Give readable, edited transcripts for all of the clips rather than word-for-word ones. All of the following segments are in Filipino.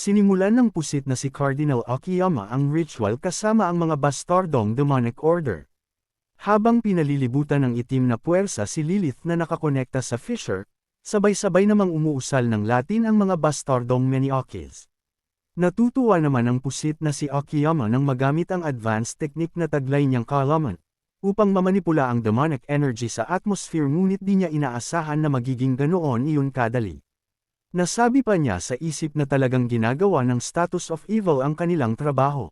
Sinimulan ng pusit na si Cardinal Akiyama ang ritual kasama ang mga bastardong demonic order. Habang pinalilibutan ng itim na puwersa si Lilith na nakakonekta sa fissure, sabay-sabay namang umuusal ng Latin ang mga bastardong Maniokis. Natutuwa naman ang pusit na si Akiyama nang magamit ang advanced technique na taglay niyang kaalaman, upang mamanipula ang demonic energy sa atmosphere ngunit di niya inaasahan na magiging ganoon iyon kadali. Nasabi pa niya sa isip na talagang ginagawa ng status of evil ang kanilang trabaho.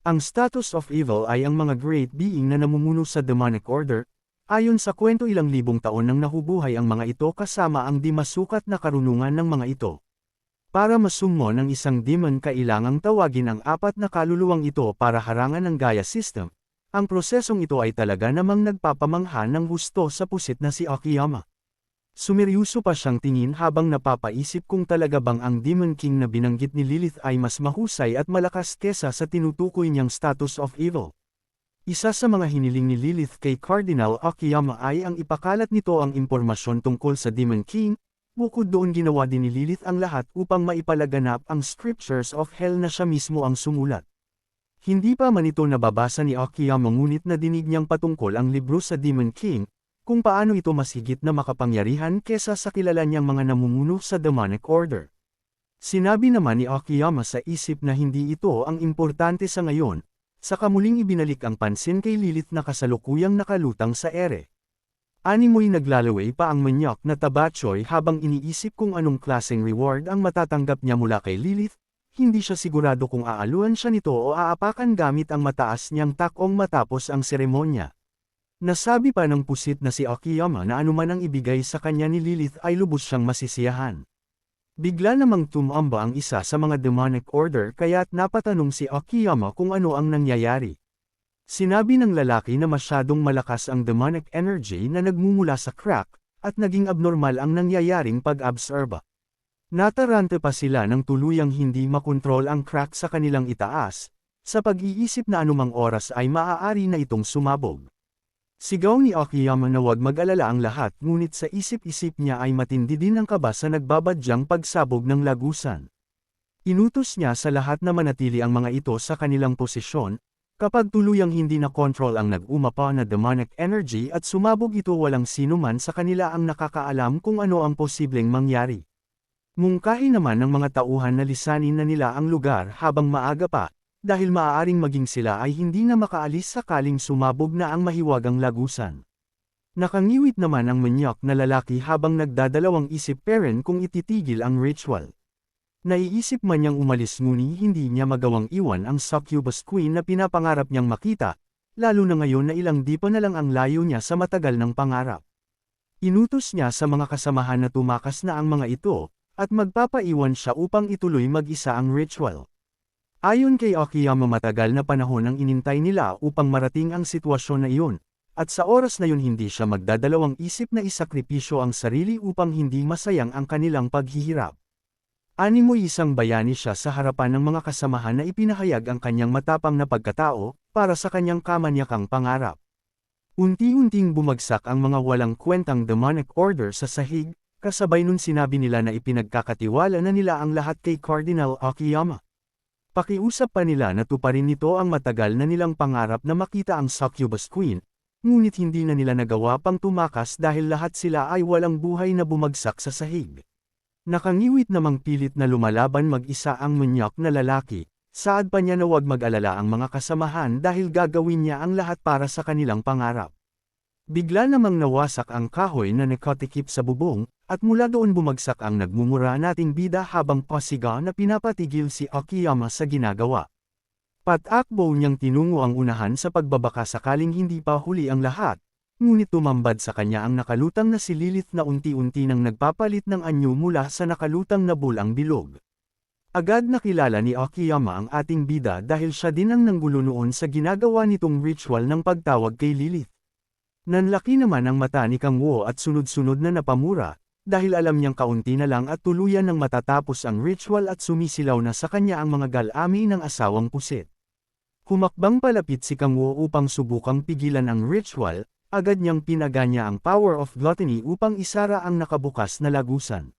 Ang status of evil ay ang mga great being na namumuno sa demonic order. Ayon sa kwento ilang libong taon nang nahubuhay ang mga ito kasama ang di masukat na karunungan ng mga ito. Para masumon ang isang demon kailangang tawagin ang apat na kaluluwang ito para harangan ang Gaia system. Ang prosesong ito ay talaga namang nagpapamangha ng husto sa pusit na si Akiyama. Sumeryoso pa siyang tingin habang napapaisip kung talaga bang ang Demon King na binanggit ni Lilith ay mas mahusay at malakas kesa sa tinutukoy niyang status of evil. Isa sa mga hiniling ni Lilith kay Cardinal Akiyama ay ang ipakalat nito ang impormasyon tungkol sa Demon King. Bukod doon ginawa din ni Lilith ang lahat upang maipalaganap ang scriptures of hell na siya mismo ang sumulat. Hindi pa man ito nababasa ni Akiyama ngunit nadinig niyang patungkol ang libro sa Demon King, kung paano ito mas higit na makapangyarihan kesa sa kilala niyang mga namumuno sa demonic order. Sinabi naman ni Akiyama sa isip na hindi ito ang importante sa ngayon, saka muling ibinalik ang pansin kay Lilith na kasalukuyang nakalutang sa ere. Animoy naglalaway pa ang manyak na tabachoy habang iniisip kung anong klaseng reward ang matatanggap niya mula kay Lilith. Hindi siya sigurado kung aaluan siya nito o aapakan gamit ang mataas niyang takong matapos ang seremonya. Nasabi pa ng pusit na si Akiyama na anuman ang ibigay sa kanya ni Lilith ay lubos siyang masisiyahan. Bigla namang tumamba ang isa sa mga demonic order kaya't napatanong si Akiyama kung ano ang nangyayari. Sinabi ng lalaki na masyadong malakas ang demonic energy na nagmumula sa crack, at naging abnormal ang nangyayaring pag-absorba. Natarante pa sila ng tuluyang hindi makontrol ang crack sa kanilang itaas, sa pag-iisip na anumang oras ay maaari na itong sumabog. Sigaw ni Akiyama na huwag mag-alala ang lahat ngunit sa isip-isip niya ay matindi din ang kaba sa nagbabadyang pagsabog ng lagusan. Inutos niya sa lahat na manatili ang mga ito sa kanilang posisyon, kapag tuluyang hindi na control ang nag-umapa na demonic energy at sumabog ito walang sino man sa kanila ang nakakaalam kung ano ang posibleng mangyari. Mungkahi naman ng mga tauhan na lisanin na nila ang lugar habang maaga pa, dahil maaaring maging sila ay hindi na makaalis sakaling sumabog na ang mahiwagang lagusan. Nakangiwit naman ang manyak na lalaki habang nagdadalawang isip peren kung ititigil ang ritual. Naiisip man niyang umalis ngunit hindi niya magawang iwan ang succubus queen na pinapangarap niyang makita, lalo na ngayon na ilang di pa na lang ang layo niya sa matagal ng pangarap. Inutos niya sa mga kasamahan na tumakas na ang mga ito, at magpapaiwan siya upang ituloy mag-isa ang ritual. Ayon kay Akiyama matagal na panahon ang inintay nila upang marating ang sitwasyon na iyon, at sa oras na yun hindi siya magdadalawang isip na isakripisyo ang sarili upang hindi masayang ang kanilang paghihirap. Animoy isang bayani siya sa harapan ng mga kasamahan na ipinahayag ang kanyang matapang na pagkatao, para sa kanyang kamanyakang pangarap. Unti-unting bumagsak ang mga walang kwentang demonic order sa sahig, kasabay nun sinabi nila na ipinagkakatiwala na nila ang lahat kay Cardinal Akiyama. Pakiusap pa nila na tuparin nito ang matagal na nilang pangarap na makita ang succubus queen, ngunit hindi na nila nagawa pang tumakas dahil lahat sila ay walang buhay na bumagsak sa sahig. Nakangiwit namang pilit na lumalaban mag-isa ang manyak na lalaki, saad pa niya na huwag mag-alala ang mga kasamahan dahil gagawin niya ang lahat para sa kanilang pangarap. Bigla namang nawasak ang kahoy na nakatikip sa bubong, at mula doon bumagsak ang nagmumura nating bida habang pasiga na pinapatigil si Akiyama sa ginagawa. Patakbo niyang tinungo ang unahan sa pagbabaka sakaling hindi pa huli ang lahat, ngunit tumambad sa kanya ang nakalutang na si Lilith na unti-unti nang nagpapalit ng anyo mula sa nakalutang na bulang bilog. Agad nakilala ni Akiyama ang ating bida dahil siya din ang nanggulo noon sa ginagawa nitong ritual ng pagtawag kay Lilith. Nanlaki naman ang mata ni Kang Wo at sunod-sunod na napamura, dahil alam niyang kaunti na lang at tuluyan ng matatapos ang ritual at sumisilaw na sa kanya ang mga galami ng asawang pusit. Humakbang palapit si Kang Wo upang subukang pigilan ang ritual, agad niyang pinaganya ang power of gluttony upang isara ang nakabukas na lagusan.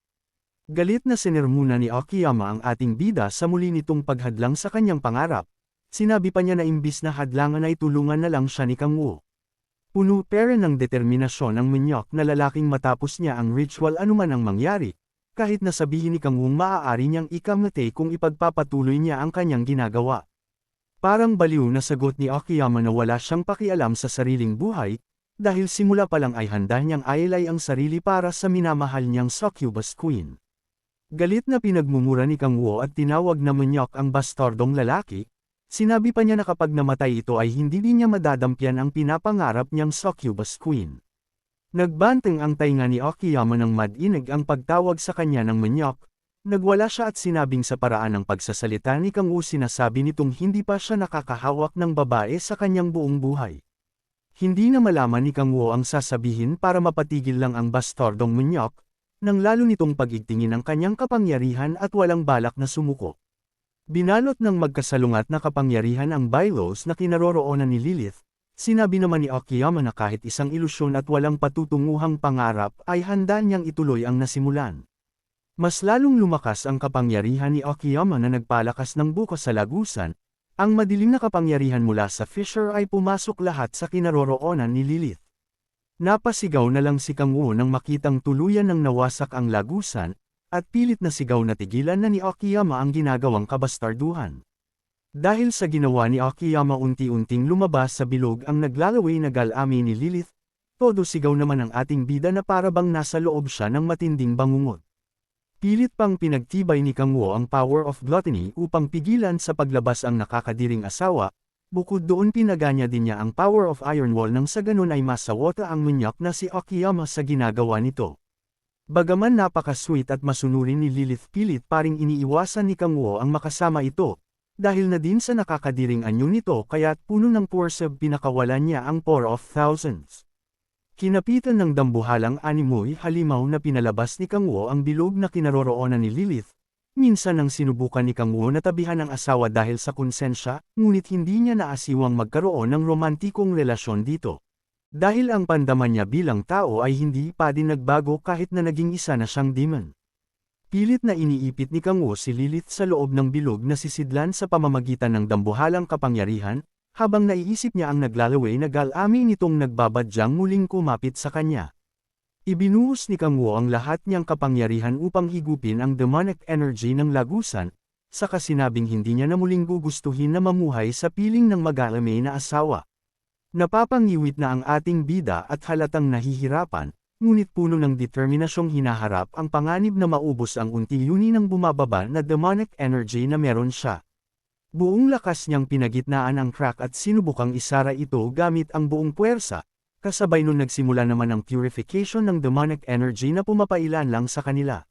Galit na sinermona ni Akiyama ang ating bida sa muli nitong paghadlang sa kanyang pangarap. Sinabi pa niya na imbis na hadlangan ay tulungan na lang siya ni Kang Woo. Puno pera ng determinasyon ang Minyok na lalaking matapos niya ang ritual anuman ang mangyari, kahit na sabihin ni Kang Woo maaari niyang ikamate kung ipagpapatuloy niya ang kanyang ginagawa. Parang baliw na sagot ni Akiyama na wala siyang pakialam sa sariling buhay, dahil simula pa lang ay handa niyang ailay ang sarili para sa minamahal niyang succubus queen. Galit na pinagmumura ni Kang Woo at tinawag na Minyok ang bastardong lalaki, sinabi pa niya na kapag namatay ito ay hindi din niya madadampyan ang pinapangarap niyang succubus queen. Nagbanteng ang tainga ni Akiyama ng madinig ang pagtawag sa kanya ng Minyok, nagwala siya at sinabing sa paraan ng pagsasalita ni Kang Woo sinasabi nitong hindi pa siya nakakahawak ng babae sa kanyang buong buhay. Hindi na malaman ni Kang Woo ang sasabihin para mapatigil lang ang bastardong Minyok, nang lalo nitong pag-igtingin ang kanyang kapangyarihan at walang balak na sumuko. Binalot ng magkasalungat na kapangyarihan ang bylaws na kinaroroonan ni Lilith, sinabi naman ni Akiyama na kahit isang ilusyon at walang patutunguhang pangarap ay handa niyang ituloy ang nasimulan. Mas lalong lumakas ang kapangyarihan ni Akiyama na nagpalakas ng buko sa lagusan, ang madilim na kapangyarihan mula sa Fisher ay pumasok lahat sa kinaroroonan ni Lilith. Napasigaw na lang si Kang Woo nang makitang tuluyan ng nawasak ang lagusan, at pilit na sigaw na tigilan na ni Akiyama ang ginagawang kabastarduhan. Dahil sa ginawa ni Akiyama unti-unting lumabas sa bilog ang naglalaway na galami ni Lilith, todo sigaw naman ang ating bida na parabang nasa loob siya ng matinding bangungot. Pilit pang pinagtibay ni Kang Woo ang power of gluttony upang pigilan sa paglabas ang nakakadiring asawa. Bukod doon pinaganya din niya ang power of Iron Wall nang sa ganun ay masawota ang Minyok na si Akiyama sa ginagawa nito. Bagaman napaka-sweet at masunurin ni Lilith pilit paring iniiwasan ni Kang Woo ang makasama ito, dahil na din sa nakakadiring anyo nito kaya't puno ng porsab pinakawalan niya ang 4 of thousands. Kinapitan ng dambuhalang animoy halimaw na pinalabas ni Kang Woo ang bilog na kinaroroonan ni Lilith. Minsan nang sinubukan ni Kang Woo na tabihan ang asawa dahil sa konsensya, ngunit hindi niya naasiwang magkaroon ng romantikong relasyon dito. Dahil ang pandaman niya bilang tao ay hindi pa din nagbago kahit na naging isa na siyang demon. Pilit na iniipit ni Kang Woo si Lilith sa loob ng bilog na sisidlan sa pamamagitan ng dambuhalang kapangyarihan, habang naiisip niya ang naglalaway na galami nitong nagbabadyang muling kumapit sa kanya. Ibinuhos ni Kang Woo ang lahat niyang kapangyarihan upang higupin ang demonic energy ng lagusan, saka sinabing hindi niya na muling gugustuhin na mamuhay sa piling ng mag-aalame na asawa. Napapangiwit na ang ating bida at halatang nahihirapan, ngunit puno ng determinasyong hinaharap ang panganib na maubos ang unti-uni ng bumababa na demonic energy na meron siya. Buong lakas niyang pinagitnaan ang crack at sinubukang isara ito gamit ang buong puwersa. Kasabay nun nagsimula naman ang purification ng demonic energy na pumapailan lang sa kanila.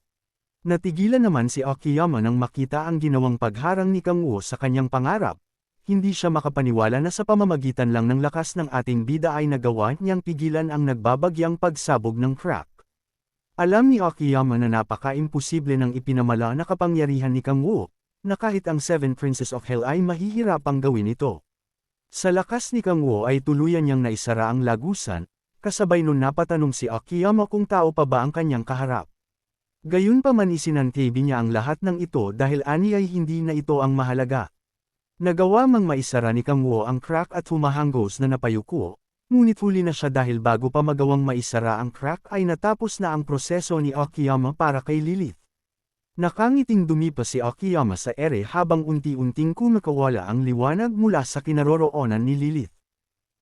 Natigilan naman si Akiyama nang makita ang ginawang pagharang ni Kang Woo sa kanyang pangarap. Hindi siya makapaniwala na sa pamamagitan lang ng lakas ng ating bida ay nagawa niyang pigilan ang nagbabagyang pagsabog ng crack. Alam ni Akiyama na napaka-imposible ng ipinamala na kapangyarihan ni Kang Woo, na kahit ang 7 Princes of Hell ay mahihirapang gawin ito. Sa lakas ni Kang Woo ay tuluyan niyang naisara ang lagusan, kasabay nun napatanong si Akiyama kung tao pa ba ang kanyang kaharap. Gayunpaman isinantabi niya ang lahat ng ito dahil ani ay hindi na ito ang mahalaga. Nagawa mang maisara ni Kang Woo ang crack at humahanggos na napayuko, ngunit huli na siya dahil bago pa magawang maisara ang crack ay natapos na ang proseso ni Akiyama para kay Lilith. Nakangiting dumipa si Akiyama sa ere habang unti-unting kumakawala ang liwanag mula sa kinaroroonan ni Lilith.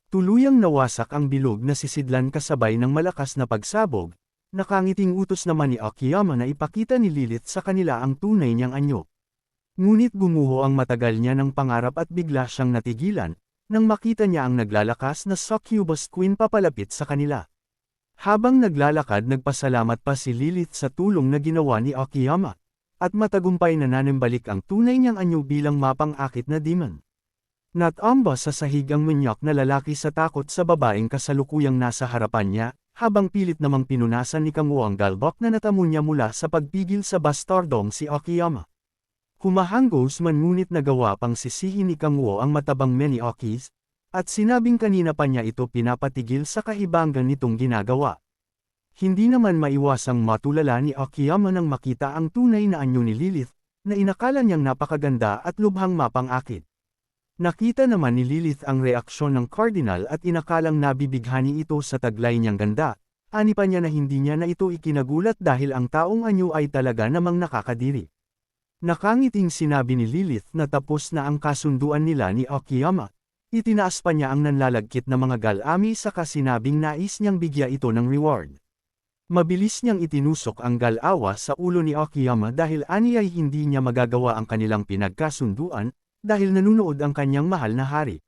Tuluyang nawasak ang bilog na sisidlan kasabay ng malakas na pagsabog. Nakangiting utos naman ni Akiyama na ipakita ni Lilith sa kanila ang tunay niyang anyo. Ngunit gumuho ang matagal niya ng pangarap at bigla siyang natigilan, nang makita niya ang naglalakas na succubus queen papalapit sa kanila. Habang naglalakad nagpasalamat pa si Lilith sa tulong na ginawa ni Akiyama. At matagumpay na nanembalik ang tunay niyang anyo bilang mapang-akit na demon. Natamba sa sahig ang Minyok na lalaki sa takot sa babaeng kasalukuyang nasa harapan niya, habang pilit namang pinunasan ni Kang Woo ang galbak na natamo niya mula sa pagpigil sa bastardong si Akiyama. Humahanggos man ngunit nagawa pang sisihin ni Kang Woo ang matabang Meniokis, at sinabing kanina pa niya ito pinapatigil sa kahibangan nitong ginagawa. Hindi naman maiwasang matulala ni Akiyama nang makita ang tunay na anyo ni Lilith, na inakala niyang napakaganda at lubhang mapang-akit. Nakita naman ni Lilith ang reaksyon ng Cardinal at inakalang nabibighani ito sa taglay niyang ganda, ani pa niya na hindi niya na ito ikinagulat dahil ang taong anyo ay talaga namang nakakadiri. Nakangiting sinabi ni Lilith na tapos na ang kasunduan nila ni Akiyama. Itinaas pa niya ang nanlalagkit na mga galami saka sinabing nais niyang bigya ito ng reward. Mabilis niyang itinusok ang galawa sa ulo ni Akiyama dahil ani ay hindi niya magagawa ang kanilang pinagkasunduan, dahil nanunood ang kanyang mahal na hari.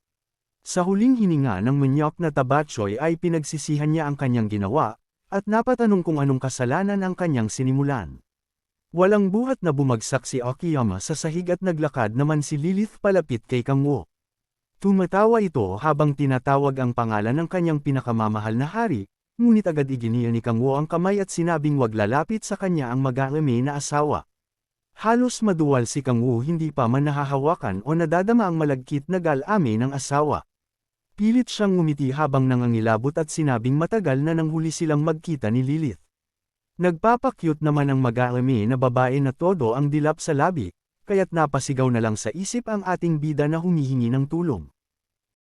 Sa huling hininga ng manyok na tabatsoy ay pinagsisihan niya ang kanyang ginawa, at napatanong kung anong kasalanan ang kanyang sinimulan. Walang buhat na bumagsak si Akiyama sa sahig at naglakad naman si Lilith palapit kay Kang Wo. Tumatawa ito habang tinatawag ang pangalan ng kanyang pinakamamahal na hari, ngunit agad iginiya ni Kang Wo ang kamay at sinabing wag lalapit sa kanya ang mag-aalame na asawa. Halos maduwal si Kang Wo hindi pa man nahahawakan o nadadama ang malagkit na galame ng asawa. Pilit siyang ngumiti habang nangangilabot at sinabing matagal na nang huli silang magkita ni Lilith. Nagpapakyut naman ang mag-aalame na babae na todo ang dilap sa labi, kaya't napasigaw na lang sa isip ang ating bida na humihingi ng tulong.